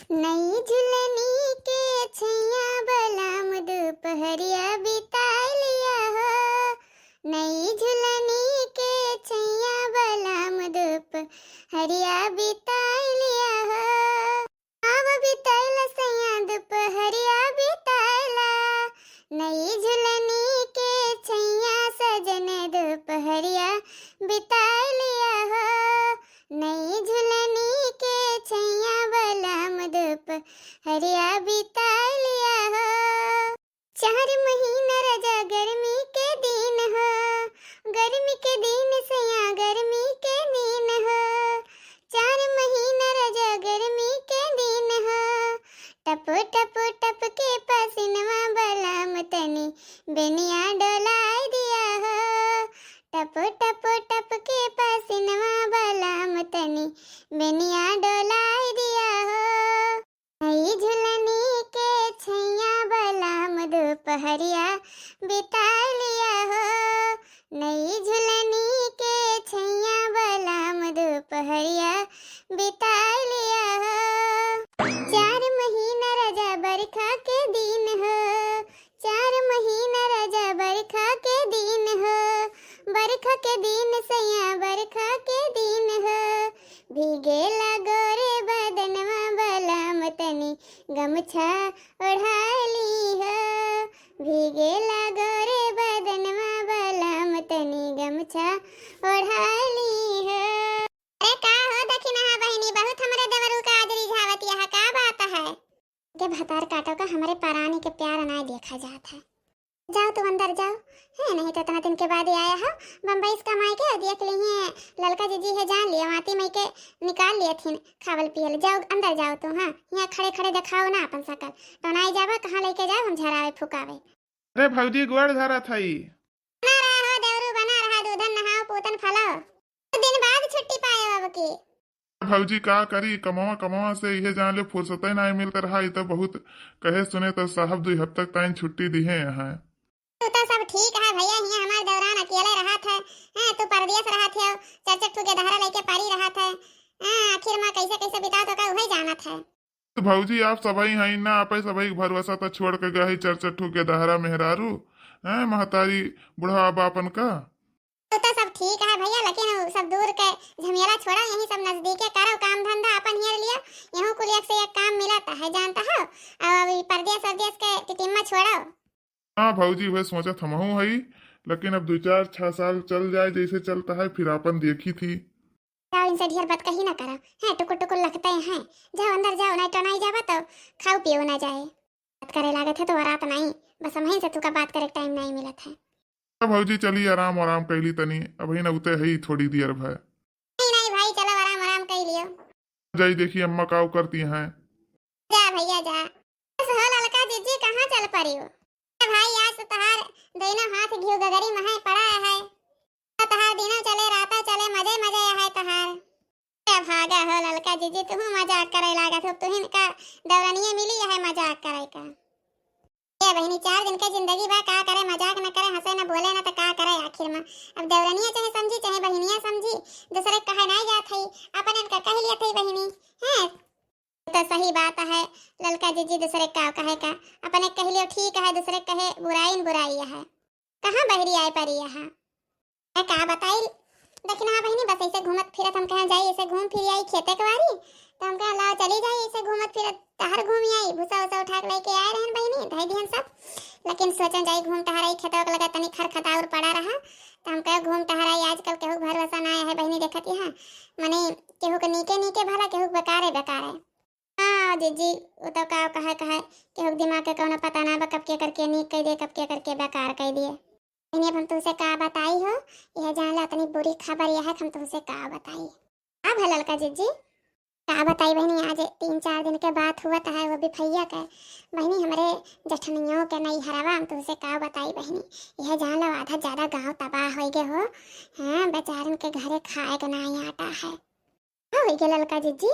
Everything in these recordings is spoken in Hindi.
नई झुलनी के छैया बलाम दोपहरिया बिता लिया हो। नई झुलनी के छैया बलाम दोपहरिया बिता लिया हो। अब बिताइला सैया दोपहरिया बिताइला। नई झुलनी के छैया सजन दोपहरिया बिता लिया हो। नई झुलनी के छैया बलाम दोपहरिया बिता लिया हो। 4 महीना रजा गर्मी के दिन हो। गर्मी के दिन सैया गर्मी के दिन हो। 4 महीना रजा गर्मी के दिन हो। टप टप टप के पसीनवा बलाम तनी बेनिया डोलाई दिया हो। टप टप टप के पसीनवा बलाम तनी बेनिया डोलाई दिया हो। नई झुलनी के छैया बलाम दोपहरिया बिता लिया हो। नई झुलनी के छैया बलाम दोपहरिया बिता लिया हो। 4 महीना रजा बरखा के दिन हो। 4 महीना रजा बरखा के दिन हो। बरखा के दिन सैया बरखा के दिन हो। भीगेला गोरे बदनवा बलाम तनी गमछा ओढ़ाली हो। भीगेला गोरे बदनवा बलाम तनी गमछा ओढ़ाली हो। अरे का हो दखिना बहिनी, बहुत हमरे देवरू का आज रिझावत यह का बात है? के भतार काटो का हमरे परानी के प्यार ना देखा जात है। जाओ तो अंदर जाओ है, नहीं तो इतना दिन के बाद ही आया हो बम्बई से कमाई के। देख ली है ललका जीजी है, जान लिया माती मई के निकाल लिए थी खावल पियल। जाओ अंदर जाओ तो। हाँ, यहाँ खड़े खड़े दिखाओ ना अपन सकल तो ना जावा। कहाँ लेके जाओ हम झरावे फुकावे। अरे भौजी गोड़ धरा थई। बना रहा हो देवरू, बना रहा। दूधन नहाओ पूतन फलाओ। तो दिन बाद छुट्टी पाए बाबू की। भौजी का करी, कमावा कमावा से इहे जान ले फुर्सत ही ना मिलकर रहा। तो बहुत कहे सुने तो साहब 2 हफ्ते तक ताइन छुट्टी दी है यहाँ। तो सब ठीक है भैया, यहाँ हमारे दौरान अकेले रहा था। हाँ, तू परदेश रहा थे, चरचट ठुके दहरा लेके पारी रहा था। हाँ, आखिर में कैसे कैसे बिता तो का वही जाना था। तो भौजी आप सबई हैं ना, आपे सबई भरोसा तो छोड़ के गए चरचट्ठू के दहरा मेहरारू है महतारी बुढ़ा बापन का। तो सब ठीक है भैया, लेकिन सब दूर के झमेला छोड़ा, यही सब नजदीके करो काम धंधा अपन हियर लिया। यहाँ कुल एक से एक काम मिलाता है जानता हो। अब अभी परदेश के टिटिम्मा छोड़ो। हाँ भौजी वह सोचा थमहू है, लेकिन अब 2-4-6 साल चल जाए जैसे चलता है फिर अपन देखी थी। जाओ, इनसे ढेर बात कही ना करो है, टुकुर टुकुर लगते हैं। जाओ अंदर जाओ, नहीं तो नहीं जावा तो खाओ पियो ना जाए। बात करे लागे थे तो रात नहीं, बस वहीं से तू का बात करे टाइम नहीं मिला था। भौजी चली आराम आराम कैली तनी, अभी न उते है थोड़ी देर भय। नहीं नहीं भाई, चलो आराम आराम कर लियो। जाई देखी अम्मा काव करती हैं। जा भैया जा। बस हो ललका जीजी कहाँ चल पड़ी हो भाई? आज तो तहार दोनों हाथ घिउ गगरी में पड़ा है। तहार दिनों चले राता चले मजे मजे है तहार। भागा हो ललका जीजी, तू मजाक करे लागत हो। तुहिन का दौरानिये मिली है मजाक करे का। ये बहनी 4 दिन के जिंदगी बा, का करे मजाक न करे, हंसे न बोले न तो का करे आखिर में। अब दौरानिया चाहे समझी चाहे बहनिया समझी, दूसरे कहे नहीं जात है, अपन इनका कह लिया थी बहनी है। तो सही बात है ललका जीजी, दूसरे का कहे का अपने कह लियो ठीक है, दूसरे कहे बुराई न बुराई है। कहाँ बहरी आए परी यहाँ मैं का बताई। देखना बहनी, बस ऐसे घूमत फिरत हम कहाँ जाई, ऐसे घूम फिर आई खेते के बारी तो हम कहाँ लाओ चली जाई। ऐसे घूमत फिरत तहर घूम आई, भूसा उसा उठा के लेके आए रहन बहनी धाई दिहन सब। लेकिन सोचन जाई घूम टहर आई, खेतों के लगा तनी खरखताउर पड़ा रहा तो हम कहे घूम टहर आई। आजकल केहू भरोसा ना है बहनी, देखत यहाँ मने केहू के नीके नीके भला, केहू बेकार है। हाँ जीजी, वो तो का कहे केहू दिमाग के कौनो पता ना बा, कब के करके नीक कह दे, कब के करके बेकार कह दिए। अब हम तुमसे का बताई हो, यह जान ला इतनी बुरी खबर यह है कि हम तुमसे का बताई। अब है ललका जीजी का बताई बहनी, आज 3-4 दिन के बात हुआ है, वो भी भैया के बहनी हमारे जठनियों के नहीं हरावा। हम तुमसे का बताई बहनी, यह जान लो आधा ज्यादा गांव तबाह हो गए हो। हाँ, बेचारन के घरे खाए के नहीं आटा है। हो गए ललका जीजी।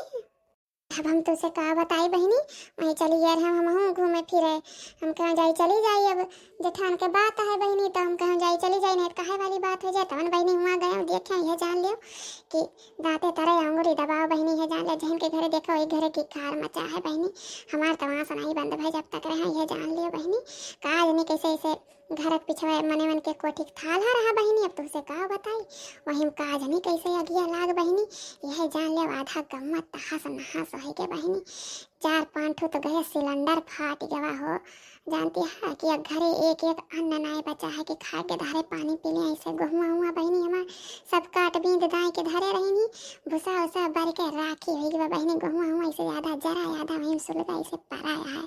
अब हम तुझसे का बताई बहनी, वहीं चली यार हम घूमे फिरे, हम कहाँ जाई चली जाई। अब जेठान के बात है बहनी तो हम कहाँ जाई चली जाई, नहीं कहे वाली बात हो जाए तवन बहनी हुआ गए देखे ये जान लियो कि दाते तारे अंगूरी दबाओ बहनी है जान ले, जहन के घरे देखो एक घरे की कार मचा है बहनी, हमार तो वहाँ सुनाई बंद भाई जब तक रहे ये जान लियो बहनी। काज नहीं कैसे ऐसे घर पिछवा मने मन के कोठी थाल रहा बहनी, अब तुझसे का बताई वही काज नहीं कैसे अगिया लाग बहनी, यह जान ले आधा गम्मत तहास नहास है के बहनी। 4-5 ठो तो गैस सिलेंडर फाट गया हो, जानती है कि अब घरे एक एक अन्न नाय बचा है कि खाए के धारे पानी पीले ऐसे गहुआ हुआ बहनी हमार सब काट बींद दाए के धारे रहनी, भूसा उसा बर के राखी हो गई बहनी, गहुआ हुआ ऐसे आधा जरा आधा वहीं सुलगा ऐसे पराया है।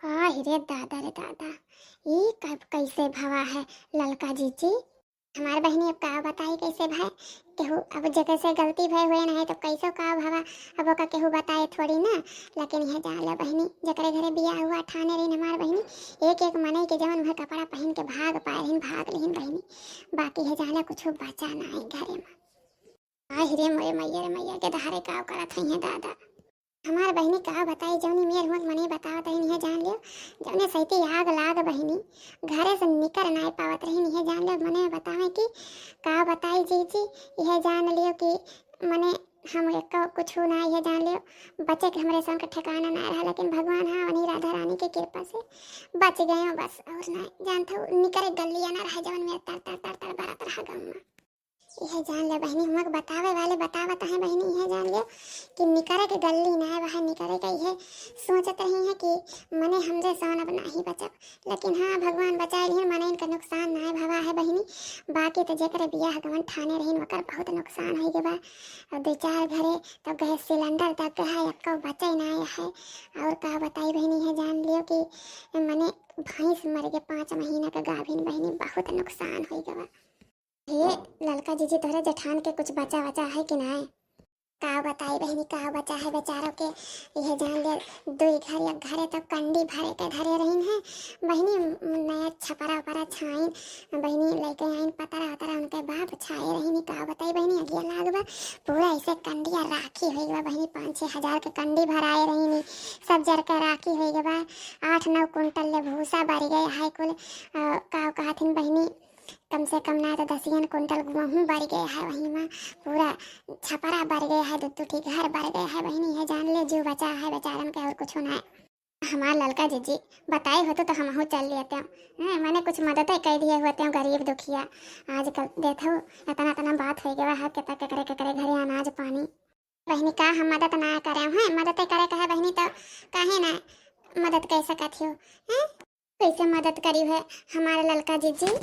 रे दादा ये कब कैसे भवा है ललका जीजी, हमारे बहनी अब का बताई कैसे भाई केहू, अब जगह से गलती भय हुए ना है तो कैसे का भवा अब ओका केहू बताए थोड़ी ना। लेकिन यह जान लो बहनी जकरे घरे बिया हुआ ठाने रही हमार बहनी एक एक मने के जवन वह कपड़ा पहन के भाग पाए रही भाग रही बहनी, बाकी है जान कुछ बचा ना है घरे में। रे मोरे मैया के धारे का करत है दादा, हमार बहनी का बताई जौनी मेर हुआ मने बतावत रही है जान लियो, जौने सैती आग लाग बहनी घरे से निकर ना पावत रही है जान लियो, मने बतावे कि का बताई जीजी यह जान लियो कि मने हम एक कुछ ना यह जान लियो बच्चे के हमरे संग ठिकाना ना रहा, लेकिन भगवान हाँ वनी राधा रानी की कृपा से बच गए बस, और ना जानता निकर गलिया ना रहा जौन मेरे तर तर तर तर बरत रहा गाँव में। यह जान ले बहनी हमक बतावे वाले बतावत है बहनी, यह जान लियो कि निकरे के गली ना है वह निकरे का यह सोचत रही है कि मने हमरे सान अब नहीं बचब, लेकिन हाँ भगवान बचाए रही मने इनका नुकसान ना है भवा है बहनी, बाकी तो जेकर बियाह गवन ठाने रही मकर बहुत नुकसान हो गया। और 2-4 घरे तब गैस सिलेंडर तक है एक बचे ना है, और का बताई बहनी है जान लियो कि मने भैंस मर के 5 महीना का गाभिन बहनी बहुत नुकसान हो गया। ये ललका जीजी तोहरे जेठान के कुछ बचा बचा है कि नहीं, का बताई बहनी का बचा है बेचारों के, यह जान ले 2 घर या घरे तक कंडी भरे के धरे रही है बहनी, नया छपरा उपरा छाइन बहनी लेके आइन पतरा उतरा उनके बाप छाए रही, का बताई बहनी अगिया लागबा पूरा ऐसे कंडिया राखी हो गया बहनी, 5-6 हजार के कंडी भराए रही सब जर के राखी हो गया, 8-9 कुंटल ले भूसा बढ़ गया है कुल, का कहथिन बहनी कम से कम ना तो 10 कुंटल गेहूँ बढ़ गया है, वहीं में पूरा छपरा बढ़ गया है, 2-2 घर बढ़ गया है बहनी, है जान ले जो बचा है बेचारन के और कुछ ना है। हमार ललका जीजी बताए होते तो हम चल लेते हैं, मैंने कुछ मदद कर दिए होते हैं गरीब दुखिया, आजकल देखो इतना इतना बात हो गया है के करे घरे अनाज पानी, बहनी का हम मदद ना करे हैं, मदद करे कहे बहनी तो कहे ना मदद कर सकत हो, कैसे मदद करी है हमारे ललका जीजी।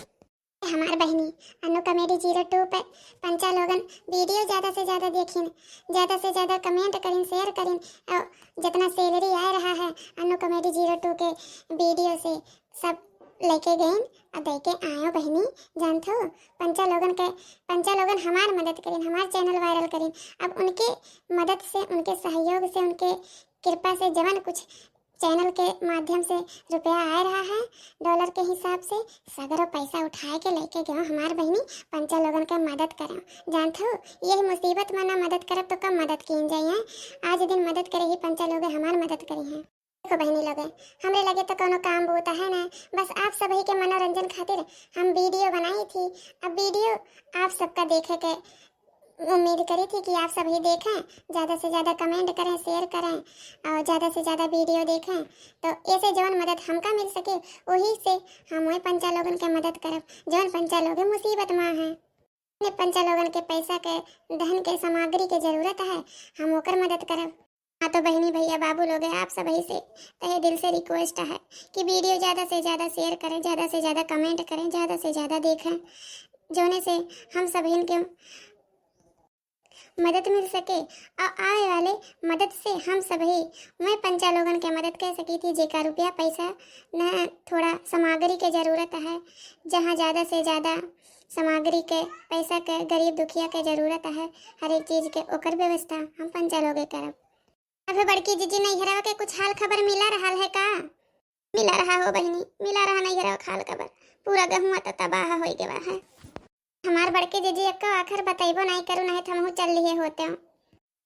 हमार बहनी अनु कॉमेडी 02 पे पंचा लोगन वीडियो ज़्यादा से ज़्यादा देखिन, ज़्यादा से ज़्यादा कमेंट करिन शेयर करिन, और जितना सैलरी आ रहा है अनु कॉमेडी 02 के वीडियो से सब लेके गए और दे के आयो बहनी, जानते हो पंचा लोगन हमार मदद करिन, हमार चैनल वायरल करिन, अब उनके मदद से उनके सहयोग से उनके कृपा से जवन कुछ चैनल के माध्यम से रुपया आ रहा है डॉलर के हिसाब से सगरो पैसा उठाए के लेके गए हमार बहनी पंचा लोगन के मदद करें, जानते हो यही मुसीबत में ना मदद करब तो कब मदद की जाए, आज दिन मदद करे ही पंचा लोग हमार मदद करी हैं। देखो बहनी लोग हमरे लगे तो कोनो काम बोता है ना, बस आप सभी के मनोरंजन खातिर हम वीडियो बनाई थी, अब वीडियो आप सबका देखे के उम्मीद करी थी कि आप सभी देखें, ज़्यादा से ज़्यादा कमेंट करें शेयर करें और ज़्यादा से ज़्यादा वीडियो देखें, तो ऐसे जौन मदद हमका मिल सके वही से हम वही पंचा लोगन के मदद करब, जौन पंचा लोग मुसीबत में हैं, पंचा लोगन के पैसा के धन के सामग्री के जरूरत है हम ओकर मदद करब। हाँ तो बहनी भैया बाबू लोग आप सभी से तहे दिल से रिक्वेस्ट है कि वीडियो ज़्यादा से ज़्यादा शेयर करें, ज़्यादा से ज़्यादा कमेंट करें, ज़्यादा से ज़्यादा देखें, जोने से हम सभी के मदद मिल सके और आए वाले मदद से हम सभी मैं पंचा लोगन के मदद कर सकी थी, जेका रुपया पैसा न थोड़ा सामग्री के ज़रूरत है, जहाँ ज़्यादा से ज़्यादा सामग्री के पैसा के गरीब दुखिया के ज़रूरत है, हर एक चीज़ के ओकर व्यवस्था हम पंचा लोगे करब। अभी बड़की जीजी नैहरा के कुछ हाल खबर मिला रहा है का? मिला रहा हो बहनी, मिला रहा नैहरा हाल खबर, पूरा गहुआ तो तबाह हो गया है। हमार बड़के जीजी एक आखिर बताइबो नहीं करू नहीं तो हम चल लिए होते हैं।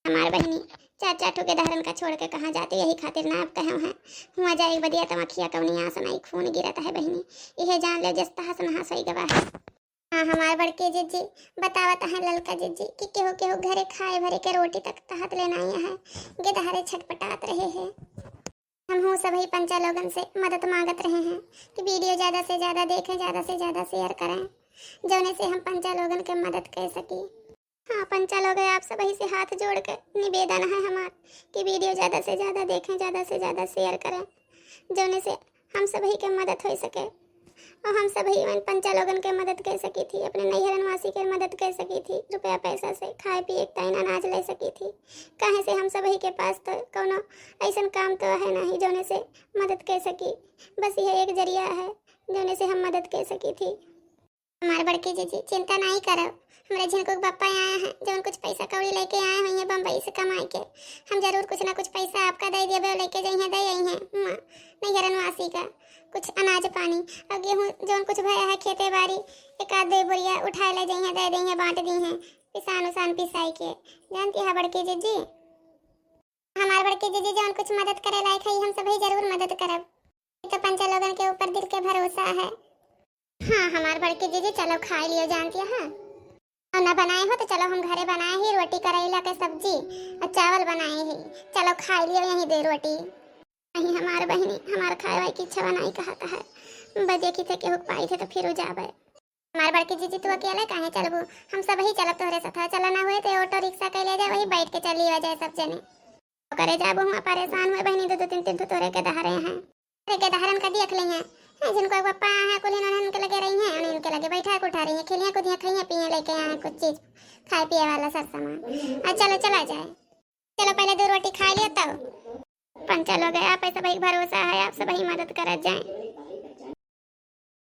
हमार बहनी चार चार ठोके धारन का छोड़ के कहाँ जाते, यही खातिर ना आप कहे हैं हुआ जाए बदिया तमखिया कवनी आसन आई खून गिरता है बहनी, यह जान ले जस्ता हसन हंसई गवा है। हाँ हमार बड़के जीजी बतावत है ललका जीजी कि केहू केहू घरे खाए भरे के रोटी तक तहत लेना आया है, गिदहारे छटपटात रहे हैं। हम हो सभी पंचा लोगन से मदद मांगत रहे हैं कि वीडियो ज़्यादा से ज़्यादा देखें, ज़्यादा से ज़्यादा शेयर करें, जौने से हम पंचा लोगन के मदद कर सकी। हाँ पंचा लोग आप सभी से हाथ जोड़ कर निवेदन है हमार कि वीडियो ज़्यादा से ज़्यादा देखें, ज़्यादा से ज़्यादा शेयर करें, जौने से हम सभी के मदद हो सके और हम सभी पंचा लोगन के मदद कर सकी थी, अपने नैहरन वासी के मदद कर सकी थी, रुपया पैसा से खाए पिए टाइन अनाज ले सकी थी। कहे से हम सभी के पास तो कोनो ऐसा काम तो है नहीं जौने से मदद कर सकी, बस यह एक जरिया है जौने से हम मदद कर सकी थी। हमारे बड़के जीजी चिंता नहीं करो, हमारे झिनकुक पापा आए हैं जो कुछ पैसा कौड़ी लेके आए हुए हैं बम्बई से कमाई के, हम जरूर कुछ ना कुछ पैसा आपका दे देवे लेके जाइए दे आई हैं नैहरन वासी का कुछ अनाज पानी और गेहूँ जो कुछ भया है खेते बाड़ी एक आध दो बोरिया उठा ले जाइए दे देंगे बांट दी हैं पिसान उसान पिसाई के। जानती है बड़के जीजी हमारे बड़के जीजी जो कुछ मदद करे लायक है हम सभी जरूर मदद करब, तो पंचा लोगन के ऊपर दिल के भरोसा है। हाँ हमारे बड़के जीजी चलो खा लियो जानती है और ना बनाए हो तो चलो हम घरे बनाए ही रोटी करेला के सब्जी और चावल बनाए ही, चलो खा लियो यहीं दे रोटी। नहीं हमारे बहनी हमारे खाए वाई की इच्छा बनाई कहता है बजे की थे केहू पाई थे तो फिर जाबे। हमारे बड़के जीजी तू अकेले काहे चलबू, हम सब ही चलब तोहरे साथ, चला ना हुए तो ऑटो रिक्शा कर ले जाए वही बैठ के चली आ जाए सब जने करे जाबू। हुआ परेशान हुए बहनी दो तीन दिन तो तोरे के दहारे हैं, तोरे के दहारन का देख लेंगे जिनको पापा है कुल इनके लगे रही हैं और इनके लगे बैठा उठा रही हैं खेलियाँ कूदियाँ खाइए पिए लेके आए कुछ चीज खाए पिए वाला सब सामान। चलो चला जाए, चलो पहले 2 रोटी खा लिया तब पंचा लोग आप ऐसा भाई भरोसा है आप सब ही मदद कर जाए।